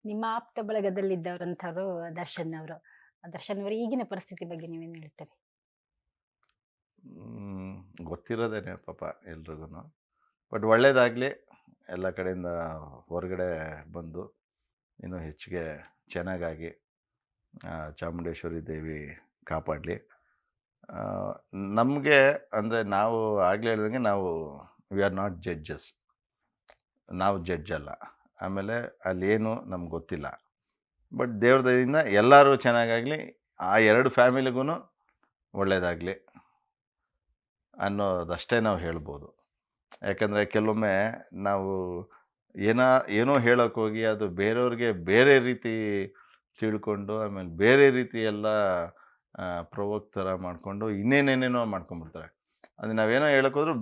ನಿಮ್ಮ ಆಪ್ತ ಬಳಗದಲ್ಲಿದ್ದವರಂಥವ್ರು ದರ್ಶನ್ ಅವರು. ದರ್ಶನ್ ಅವರ ಈಗಿನ ಪರಿಸ್ಥಿತಿ ಬಗ್ಗೆ ನೀವೇನು ಹೇಳ್ತೀರಿ? ಹ್ಮ್, ಗೊತ್ತಿರೋದೇನೆ ಪಾಪ ಎಲ್ರಿಗೂನು. ಬಟ್ ಒಳ್ಳೇದಾಗಲಿ, ಎಲ್ಲ ಕಡೆಯಿಂದ ಹೊರಗಡೆ ಬಂದು ಇನ್ನೂ ಹೆಚ್ಚಿಗೆ ಚೆನ್ನಾಗಾಗಿ ಚಾಮುಂಡೇಶ್ವರಿ ದೇವಿ ಕಾಪಾಡಲಿ. ನಮಗೆ ಅಂದರೆ ನಾವು ಆಗಲೇ ಹೇಳ್ದಂಗೆ ನಾವು ವಿ ಆರ್ ನಾಟ್ ಜಡ್ಜಸ್. ನಾವು ಜಡ್ಜ್ ಅಲ್ಲ. ಆಮೇಲೆ ಅಲ್ಲೇನು ನಮ್ಗೆ ಗೊತ್ತಿಲ್ಲ. ಬಟ್ ದೇವ್ರ ದಯೆಯಿಂದ ಎಲ್ಲರೂ ಚೆನ್ನಾಗಾಗಲಿ, ಆ 2 ಫ್ಯಾಮಿಲಿಗೂ ಒಳ್ಳೆಯದಾಗಲಿ ಅನ್ನೋದಷ್ಟೇ ನಾವು ಹೇಳ್ಬೋದು. ಯಾಕಂದರೆ ಕೆಲವೊಮ್ಮೆ ನಾವು ಏನ ಏನೋ ಹೇಳೋಕ್ಕೋಗಿ ಅದು ಬೇರೆಯವ್ರಿಗೆ ಬೇರೆ ರೀತಿ ತಿಳ್ಕೊಂಡು, ಆಮೇಲೆ ಬೇರೆ ರೀತಿ ಎಲ್ಲ ಪ್ರವೋಕ್ ಥರ ಮಾಡಿಕೊಂಡು ಇನ್ನೇನೇನೇನೋ ಮಾಡ್ಕೊಂಬಿಡ್ತಾರೆ. ಅದು ನಾವೇನೋ ಹೇಳೋಕ್ಕೋದ್ರೂ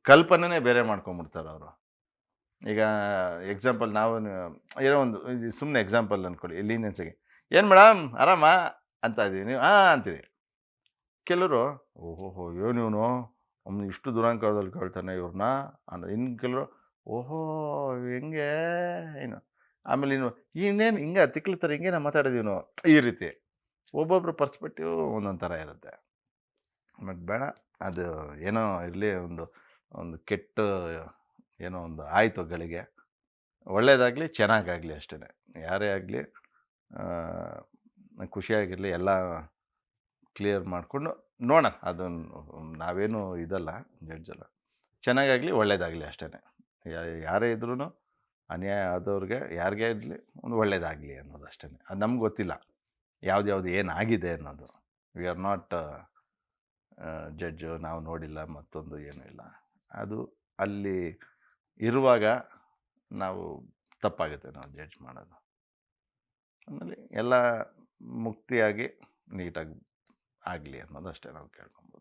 ಕಲ್ಪನೆನೇ ಬೇರೆ ಮಾಡ್ಕೊಂಬಿಡ್ತಾರೆ ಅವರು. ಈಗ ಎಕ್ಸಾಂಪಲ್ ನಾವು ಏನೋ ಒಂದು ಸುಮ್ಮನೆ ಎಕ್ಸಾಂಪಲ್ ಅಂದ್ಕೊಳ್ಳಿ ಲೀನಿಯನ್ಸಿಗೆ, "ಏನು ಮೇಡಮ್ ಆರಾಮಾ?" ಅಂತ ಇದೀವಿ. ನೀವು "ಹಾಂ" ಅಂತೀರಿ. ಕೆಲವರು "ಓಹೋಹೋ! ಏನು ಇವನು ಅವ್ನು ಇಷ್ಟು ದುರಂಕಾರದಲ್ಲಿ ಕೇಳ್ತಾನೆ ಇವ್ರನ್ನ" ಇನ್ನು ಕೆಲವರು "ಓಹೋ! ಹೆಂಗೆ ಏನು" ಆಮೇಲೆ ಇನ್ನು "ಇನ್ನೇನು ಹಿಂಗೆ ತಿಕ್ಲು ಥರ ಹಿಂಗೇನ ಮಾತಾಡೋದು ಇವನು" ಈ ರೀತಿ. ಒಬ್ಬೊಬ್ರ ಪರ್ಸ್ಪೆಕ್ಟಿವ್ ಒಂದೊಂದು ಥರ ಇರುತ್ತೆ. ಬಟ್ ಬೇಡ, ಅದು ಏನೋ ಇರಲಿ, ಒಂದು ಒಂದು ಕೆಟ್ಟ ಏನೋ ಒಂದು ಆಯಿತು ಗಳಿಗೆ. ಒಳ್ಳೆಯದಾಗಲಿ, ಚೆನ್ನಾಗಾಗಲಿ ಅಷ್ಟೇ. ಯಾರೇ ಆಗಲಿ ಖುಷಿಯಾಗಿರಲಿ, ಎಲ್ಲ ಕ್ಲಿಯರ್ ಮಾಡಿಕೊಂಡು ನೋಡೋಣ. ಅದನ್ನು ನಾವೇನು ಇದಲ್ಲ, ಜಡ್ಜ್ ಅಲ್ಲ. ಚೆನ್ನಾಗಾಗಲಿ, ಒಳ್ಳೆಯದಾಗಲಿ ಅಷ್ಟೇ. ಯಾರೇ ಇದ್ರೂ ಅನ್ಯಾಯ ಆದವ್ರಿಗೆ ಯಾರಿಗೇ ಇರಲಿ ಒಂದು ಒಳ್ಳೆಯದಾಗಲಿ ಅನ್ನೋದಷ್ಟೇ. ಅದು ನಮ್ಗೆ ಗೊತ್ತಿಲ್ಲ ಯಾವ್ದು ಏನಾಗಿದೆ ಅನ್ನೋದು. We are not judge. ನಾವು ನೋಡಿಲ್ಲ, ಮತ್ತೊಂದು ಏನೂ ಇಲ್ಲ. ಅದು ಅಲ್ಲಿ ಇರುವಾಗ ನಾವು ತಪ್ಪಾಗುತ್ತೆ ನಾವು ಜಡ್ಜ್ ಮಾಡೋದು. ಆಮೇಲೆ ಎಲ್ಲ ಮುಕ್ತಿಯಾಗಿ ನೀಟಾಗಿ ಆಗಲಿ ಅನ್ನೋದು ಅಷ್ಟೇ ನಾವು ಕೇಳ್ಕೊಬೋದು.